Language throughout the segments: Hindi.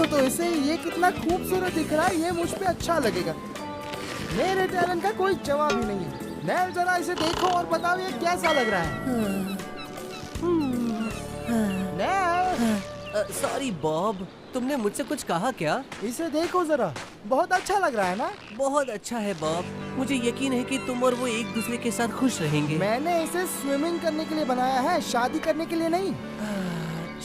देखो तो इसे, ये कितना खूबसूरत दिख रहा है, ये मुझ पे अच्छा लगेगा। मेरे टैलेंट का कोई जवाब ही नहीं है। नेल जरा इसे देखो और बताओ ये कैसा लग रहा है। नेल, सॉरी बॉब, तुमने मुझसे कुछ कहा क्या? इसे देखो जरा, बहुत अच्छा लग रहा है ना? बहुत अच्छा है बॉब। मुझे यकीन है कि तुम और वो एक दूसरे के साथ खुश रहेंगे। मैंने इसे स्विमिंग करने के लिए बनाया है, शादी करने के लिए नहीं।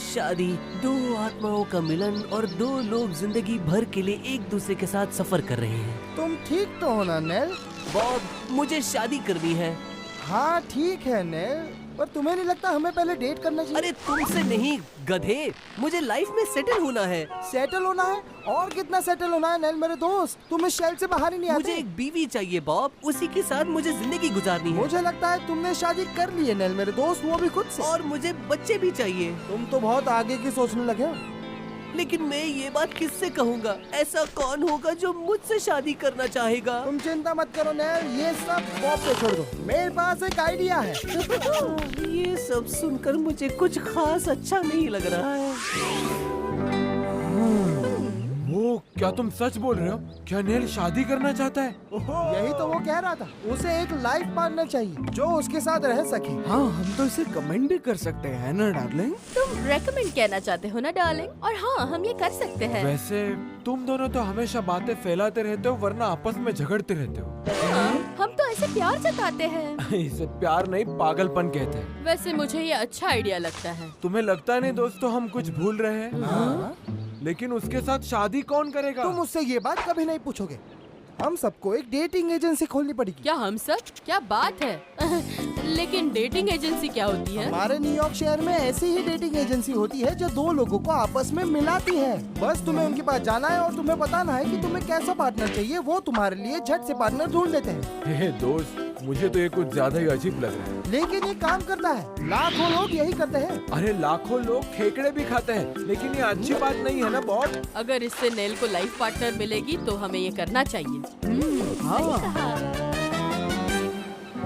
शादी दो आत्माओं का मिलन और दो लोग जिंदगी भर के लिए एक दूसरे के साथ सफर कर रहे हैं। तुम ठीक तो हो ना नेल? बॉब, मुझे शादी करनी है। हाँ ठीक है नेल, पर तुम्हें नहीं लगता हमें पहले डेट करना चाहिए? अरे तुमसे नहीं गधे, मुझे लाइफ में सेटल होना है। सेटल होना है? और कितना सेटल होना है नेल मेरे दोस्त? तुम इस शेल से बाहर ही नहीं आते। मुझे एक बीवी चाहिए बॉब, उसी के साथ मुझे जिंदगी गुजारनी है। मुझे लगता है तुमने शादी कर ली है नेल मेरे दोस्त, वो भी खुद से। और मुझे बच्चे भी चाहिए। तुम तो बहुत आगे की सोचने लगे हो। लेकिन मैं ये बात किससे कहूँगा? ऐसा कौन होगा जो मुझसे शादी करना चाहेगा? तुम चिंता मत करो नेल, ये सब बॉब पे छोड़ दो। मेरे पास एक आइडिया है। ये सब सुनकर मुझे कुछ खास अच्छा नहीं लग रहा है। वो क्या तुम सच बोल रहे हो? क्या नेल शादी करना चाहता है? यही तो वो कह रहा था, उसे एक लाइफ पार्टनर चाहिए जो उसके साथ रह सके। हाँ, हम तो इसे कमेंट भी कर सकते हैं ना डार्लिंग? तुम रेकमेंड कहना चाहते हो ना डार्लिंग? और हाँ, हम ये कर सकते हैं। वैसे तुम दोनों तो हमेशा बातें फैलाते रहते हो, वरना आपस में झगड़ते रहते हो। हाँ, हम तो ऐसे प्यार जताते हैं। इसे प्यार नहीं, पागलपन कहते हैं। वैसे मुझे ये अच्छा आइडिया लगता है। तुम्हें लगता नहीं दोस्तों हम कुछ भूल रहे हैं? हाँ? लेकिन उसके साथ शादी कौन करेगा? तुम उससे ये बात कभी नहीं पूछोगे। हम सबको एक डेटिंग एजेंसी खोलनी पड़ेगी। क्या हम सब? क्या बात है? लेकिन डेटिंग एजेंसी क्या होती है? हमारे न्यूयॉर्क शहर में ऐसी ही डेटिंग एजेंसी होती है जो दो लोगों को आपस में मिलाती है। बस तुम्हें उनके पास जाना है और तुम्हें बताना है कि तुम्हें कैसा पार्टनर चाहिए, वो तुम्हारे लिए झट से पार्टनर ढूंढ लेते हैं। हे दोस्त, मुझे तो ये कुछ ज्यादा ही अजीब लग रहा है। लेकिन ये काम करता है, लाखों लोग यही करते हैं। अरे लाखों लोग खेकड़े भी खाते हैं, लेकिन ये अच्छी बात नहीं है ना बॉब? अगर इससे नेल को लाइफ पार्टनर मिलेगी तो हमें ये करना चाहिए। सही कहा।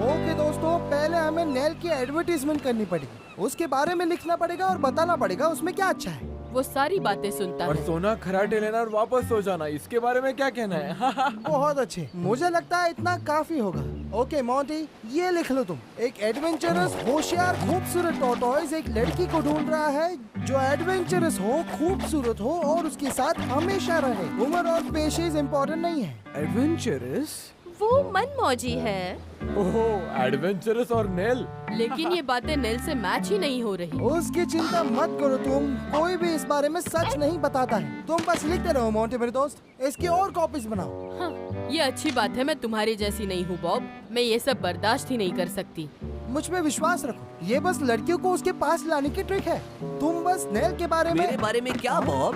ओके दोस्तों, पहले हमें नेल की एडवर्टीजमेंट करनी पड़ेगी, उसके बारे में लिखना पड़ेगा और बताना पड़ेगा उसमें क्या अच्छा है। वो सारी बातें सुनता और है। सोना खराटे लेना और वापस सो जाना, इसके बारे में क्या कहना है? बहुत अच्छे, मुझे लगता है इतना काफी होगा। ओके मोंटी, ये लिख लो तुम। एक एडवेंचरस, होशियार, खूबसूरत टॉर्टोइस एक लड़की को ढूंढ रहा है जो एडवेंचरस हो, खूबसूरत हो और उसके साथ हमेशा रहे। उम्र और पेशेज इम्पोर्टेंट नहीं है। एडवेंचरस? वो मनमौजी है। ओहो, एडवेंचरस और नेल। लेकिन ये बातें नेल से मैच ही नहीं हो रही। उसकी चिंता मत करो तुम, कोई भी इस बारे में सच नहीं बताता है। तुम बस लिखते रहो मोंटी मेरे दोस्त, इसकी और कॉपीज बनाओ। हाँ, ये अच्छी बात है। मैं तुम्हारी जैसी नहीं हूँ बॉब, मैं ये सब बर्दाश्त ही नहीं कर सकती। मुझ पे विश्वास रखो, ये बस लड़कियों को उसके पास लाने की ट्रिक है। तुम बस नेल के बारे मेरे में, बारे में क्या बॉब?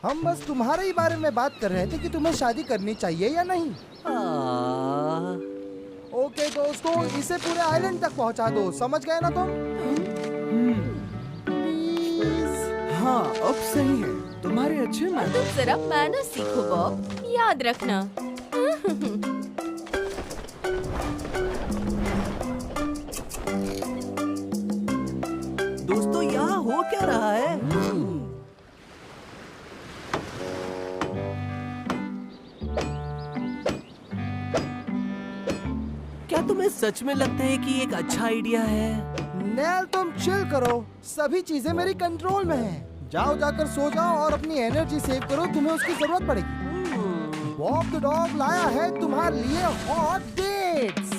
हम बस तुम्हारे ही बारे में बात कर रहे थे कि तुम्हें शादी करनी चाहिए या नहीं। ओके दोस्तों, इसे पूरे आइलैंड तक पहुंचा दो, समझ गए ना तुम? प्लीज। हाँ, अब सही है। तुम्हारे अच्छे मैनर्स। तुम जरा मैनर्स सीखो बॉब, याद रखना। दोस्तों, यहाँ हो क्या रहा है? क्या तुम्हें सच में लगता है कि एक अच्छा आइडिया है? नेल तुम चिल करो, सभी चीजें मेरी कंट्रोल में हैं। जाओ जाकर सो जाओ और अपनी एनर्जी सेव करो, तुम्हें उसकी जरूरत पड़ेगी। बॉब द डॉग लाया है तुम्हारे लिए हॉट डेट्स।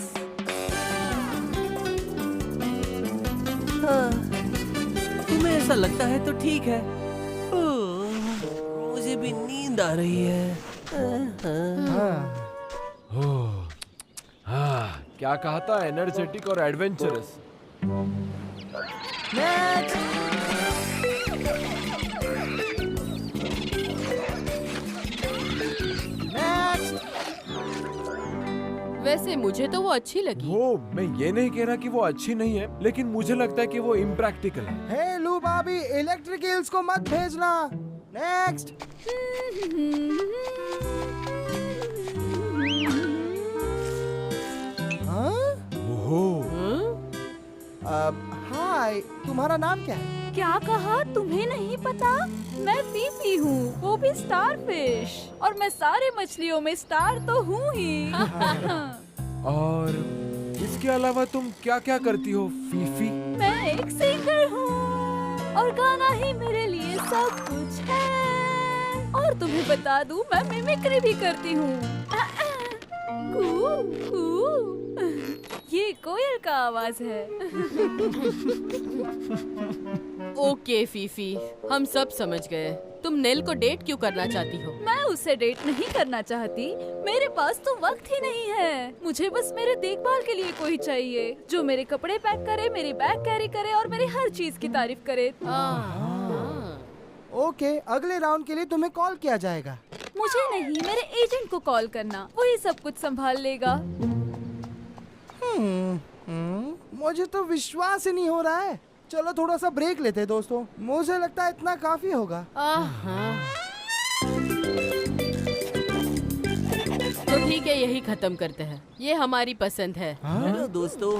हाँ, तुम्हें ऐसा लगता है तो ठीक है। मुझे भी नींद आ रही है। हाँ, क्या कहा था? एनर्जेटिक और एडवेंचरस। नेक्स्ट। नेक्स्ट। वैसे मुझे तो वो अच्छी लगी। वो, मैं ये नहीं कह रहा कि वो अच्छी नहीं है, लेकिन मुझे लगता है कि वो इम्प्रैक्टिकल है। हे लू बाबी, इलेक्ट्रिक हील्स को मत भेजना। नेक्स्ट। हाँ? ओहो, हाय, तुम्हारा नाम क्या है? क्या कहा? तुम्हें नहीं पता? मैं फीफी हूँ, वो भी स्टार फिश, और मैं सारे मछलियों में स्टार तो हूँ ही। और इसके अलावा तुम क्या क्या करती हो फीफी? मैं एक सिंगर हूँ और गाना ही मेरे लिए सब कुछ है। और तुम्हें बता दूँ, मैं मिमिक्री भी करती हूँ। कू कू, ये कोयल का आवाज है। ओके फीफी, हम सब समझ गए। तुम नेल को डेट क्यों करना चाहती हो? मैं उससे डेट नहीं करना चाहती, मेरे पास तो वक्त ही नहीं है। मुझे बस मेरे देखभाल के लिए कोई चाहिए जो मेरे कपड़े पैक करे, मेरी बैग कैरी करे और मेरी हर चीज की तारीफ करे। ओके, अगले राउंड के लिए तुम्हें कॉल किया जाएगा। मुझे नहीं, मेरे एजेंट को कॉल करना, वही सब कुछ संभाल लेगा। मुझे तो विश्वास ही नहीं हो रहा है। चलो थोड़ा सा ब्रेक लेते हैं दोस्तों, मुझे लगता है इतना काफी होगा। तो ठीक है, यही खत्म करते हैं। ये हमारी पसंद है। हेलो दोस्तों।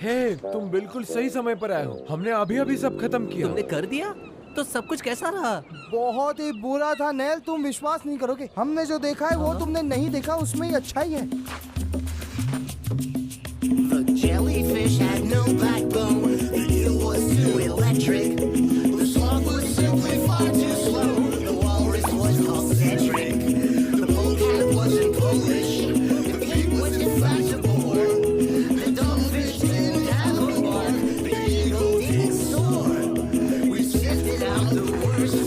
हे, तुम बिल्कुल सही समय पर आए हो। हमने अभी अभी सब खत्म किया। तुमने कर दिया? तो सब कुछ कैसा रहा? बहुत ही बुरा था नेल, तुम विश्वास नहीं करोगे। हमने जो देखा है वो तुमने नहीं देखा, उसमें ही अच्छा ही है। The jellyfish had no backbone. The eel was too electric. The slug was simply far too slow. The walrus was called Cedric. The polecat wasn't Polish. The pig was in fact a boar. The dogfish didn't have a bark. The eagle didn't soar. We sifted out the worst,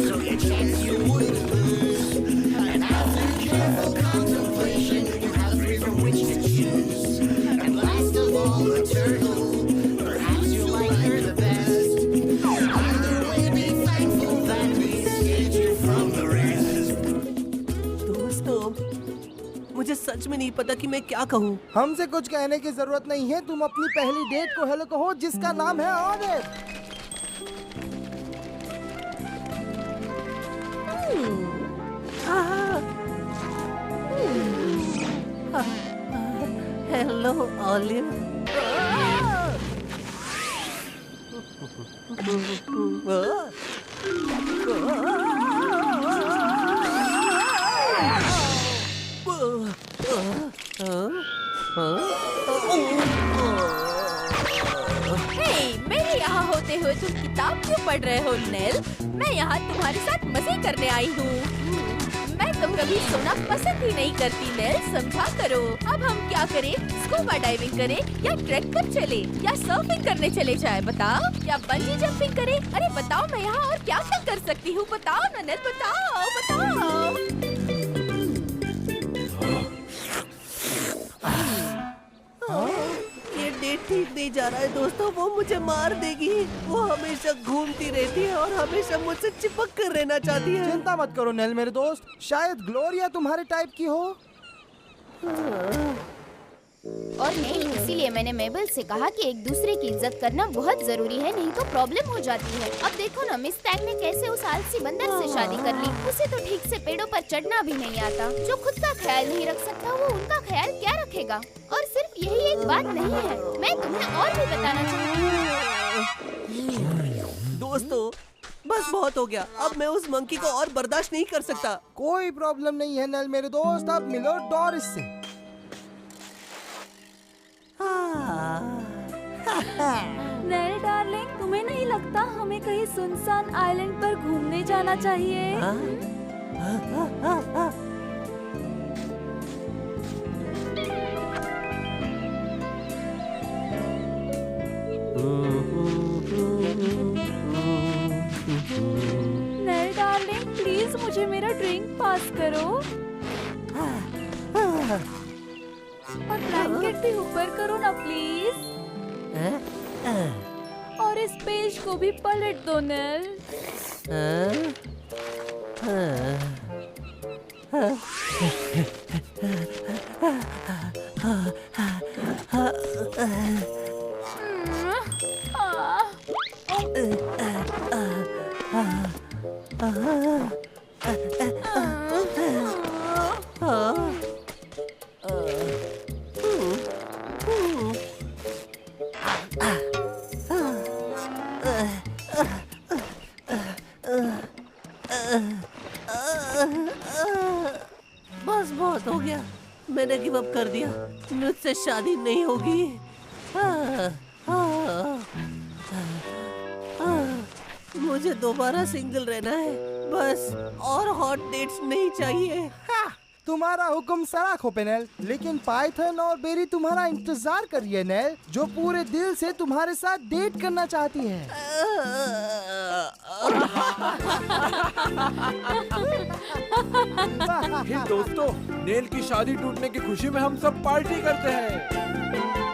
so your chance you wouldn't lose. And after careful contemplation, you have three from which to choose. And last of all, the turtle. Perhaps you like her the best. Either way, be thankful that we saved you from the rest. दोस्तों, मुझे सच में नहीं पता कि मैं क्या कहूँ। हमसे कुछ कहने की जरूरत नहीं है, तुम अपनी पहली डेट को हेलो कहो जिसका नाम है ऑलिव। Hello olive. हे, मेरे यहाँ होते हुए तुम किताब क्यों पढ़ रहे हो नेल? मैं यहाँ तुम्हारे साथ मजे करने आई हूँ। मैं तो कभी सोना पसंद ही नहीं करती नेल, समझा करो। अब हम क्या करें? स्कूबा डाइविंग करें या ट्रैक पर चले या सर्फिंग करने चले जाए? बताओ, या बंजी जंपिंग करें? अरे बताओ, मैं यहाँ और क्या क्या कर सकती हूँ? बताओ ना नेल, बताओ बताओ। ये डेट ठीक नहीं जा रहा है दोस्तों, वो मुझे मार देगी। वो हमेशा घूमती रहती है और हमेशा मुझसे चिपक कर रहना चाहती है। चिंता मत करो नेल मेरे दोस्त, शायद ग्लोरिया तुम्हारे टाइप की हो। और नहीं, इसीलिए मैंने मेबल से कहा कि एक दूसरे की इज्जत करना बहुत जरूरी है, नहीं तो प्रॉब्लम हो जाती है। अब देखो ना, मिस टैग ने कैसे उस आलसी बंदर से शादी कर ली। उसे तो ठीक से पेड़ों पर चढ़ना भी नहीं आता। जो खुद का ख्याल नहीं रख सकता, वो उनका ख्याल क्या रखेगा? और सिर्फ यही एक बात नहीं है, मैं तुम्हें और भी बताना चाहती हूँ। दोस्तों, बस बहुत हो गया। अब मैं उस मंकी को और बर्दाश्त नहीं कर सकता। कोई प्रॉब्लम नहीं है नेल मेरे दोस्त, अब मिलो डॉरिस से। नेल डार्लिंग, तुम्हें नहीं लगता हमें कहीं सुनसान आइलैंड पर घूमने जाना चाहिए? नेल डार्लिंग, प्लीज मुझे मेरा ड्रिंक पास करो और ब्लैंकेट भी ऊपर करो ना प्लीज। और इस पेज को भी पलट दो नेल। बस बहुत हो गया, मैंने गिव अप कर दिया। मुझसे शादी नहीं होगी। मुझे दोबारा सिंगल रहना है बस, और हॉट डेट्स नहीं चाहिए। तुम्हारा हुक्म सराख हो पेनेल, लेकिन पाइथन और बेरी तुम्हारा इंतजार कर रही है नेल, जो पूरे दिल से तुम्हारे साथ डेट करना चाहती है। हे दोस्तों, नेल की शादी टूटने की खुशी में हम सब पार्टी करते हैं।